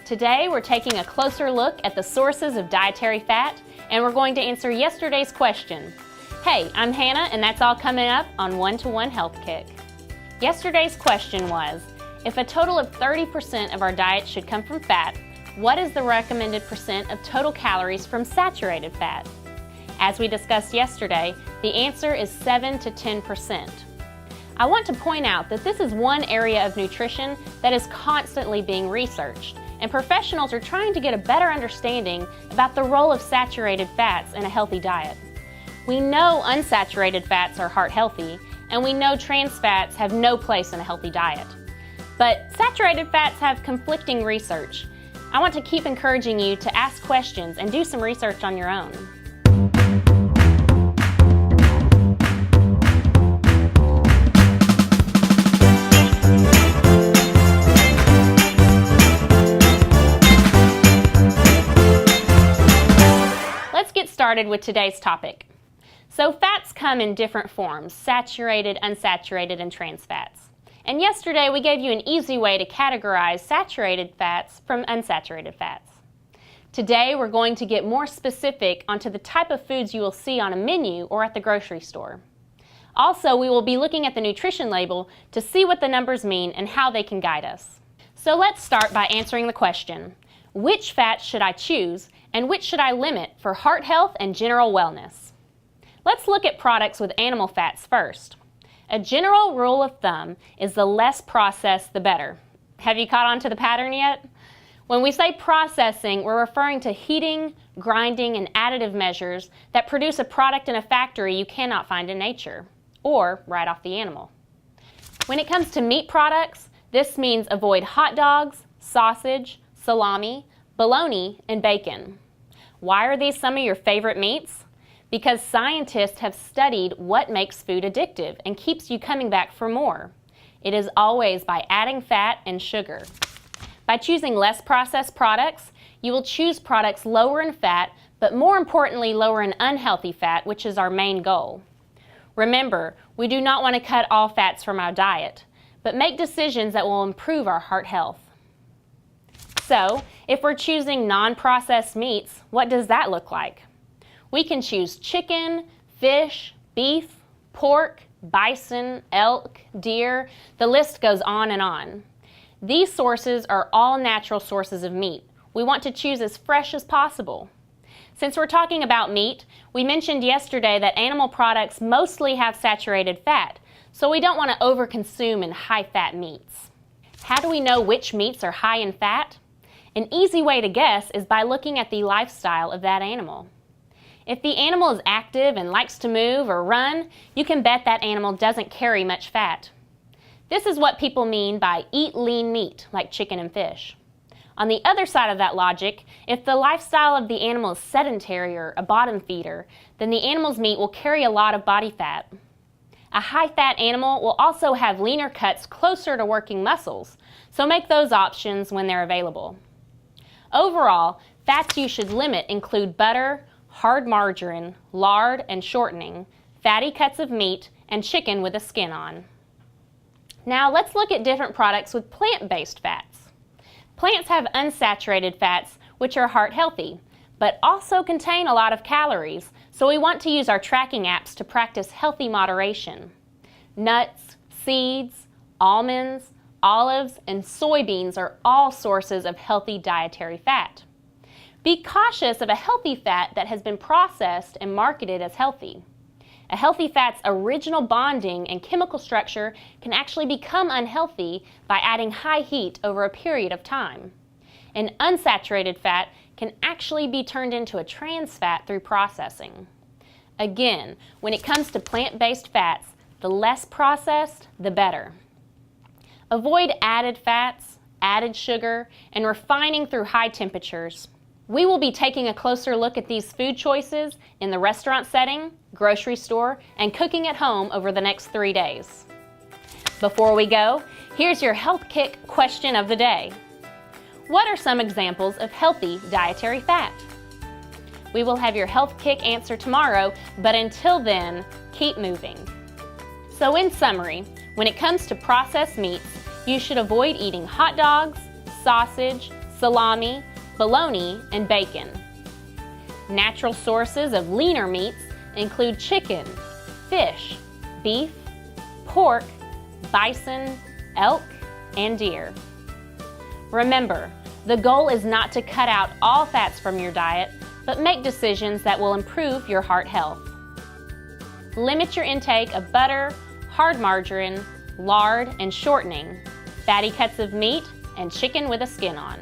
Today we're taking a closer look at the sources of dietary fat, and we're going to answer yesterday's question. Hey, I'm Hannah, and that's all coming up on One-to-One Health Kick. Yesterday's question was, if a total of 30% of our diet should come from fat, what is the recommended percent of total calories from saturated fat? As we discussed yesterday, the answer is 7 to 10%. I want to point out that this is one area of nutrition that is constantly being researched, and professionals are trying to get a better understanding about the role of saturated fats in a healthy diet. We know unsaturated fats are heart healthy, and we know trans fats have no place in a healthy diet. But saturated fats have conflicting research. I want to keep encouraging you to ask questions and do some research on your own. Let's get started with today's topic. So fats come in different forms: saturated, unsaturated, and trans fats. And yesterday we gave you an easy way to categorize saturated fats from unsaturated fats. Today we're going to get more specific onto the type of foods you will see on a menu or at the grocery store. Also, we will be looking at the nutrition label to see what the numbers mean and how they can guide us. So let's start by answering the question, which fats should I choose and which should I limit for heart health and general wellness? Let's look at products with animal fats first. A general rule of thumb is the less processed, the better. Have you caught on to the pattern yet? When we say processing, we're referring to heating, grinding, and additive measures that produce a product in a factory you cannot find in nature, or right off the animal. When it comes to meat products, this means avoid hot dogs, sausage, salami, bologna, and bacon. Why are these some of your favorite meats? Because scientists have studied what makes food addictive and keeps you coming back for more. It is always by adding fat and sugar. By choosing less processed products, you will choose products lower in fat, but more importantly lower in unhealthy fat, which is our main goal. Remember, we do not want to cut all fats from our diet, but make decisions that will improve our heart health. So, if we're choosing non-processed meats, what does that look like? We can choose chicken, fish, beef, pork, bison, elk, deer. The list goes on and on. These sources are all natural sources of meat. We want to choose as fresh as possible. Since we're talking about meat, we mentioned yesterday that animal products mostly have saturated fat, so we don't want to overconsume in high-fat meats. How do we know which meats are high in fat? An easy way to guess is by looking at the lifestyle of that animal. If the animal is active and likes to move or run, you can bet that animal doesn't carry much fat. This is what people mean by eat lean meat, like chicken and fish. On the other side of that logic, if the lifestyle of the animal is sedentary or a bottom feeder, then the animal's meat will carry a lot of body fat. A high-fat animal will also have leaner cuts closer to working muscles, so make those options when they're available. Overall, fats you should limit include butter, hard margarine, lard and shortening, fatty cuts of meat, and chicken with a skin on. Now let's look at different products with plant-based fats. Plants have unsaturated fats, which are heart healthy, but also contain a lot of calories, so we want to use our tracking apps to practice healthy moderation. Nuts, seeds, almonds, olives, and soybeans are all sources of healthy dietary fat. Be cautious of a healthy fat that has been processed and marketed as healthy. A healthy fat's original bonding and chemical structure can actually become unhealthy by adding high heat over a period of time. An unsaturated fat can actually be turned into a trans fat through processing. Again, when it comes to plant-based fats, the less processed, the better. Avoid added fats, added sugar, and refining through high temperatures. We will be taking a closer look at these food choices in the restaurant setting, grocery store, and cooking at home over the next 3 days. Before we go, here's your Health Kick question of the day. What are some examples of healthy dietary fat? We will have your Health Kick answer tomorrow, but until then, keep moving. So in summary, when it comes to processed meats, you should avoid eating hot dogs, sausage, salami, bologna, and bacon. Natural sources of leaner meats include chicken, fish, beef, pork, bison, elk, and deer. Remember, the goal is not to cut out all fats from your diet, but make decisions that will improve your heart health. Limit your intake of butter, hard margarine, lard, and shortening, fatty cuts of meat, and chicken with a skin on.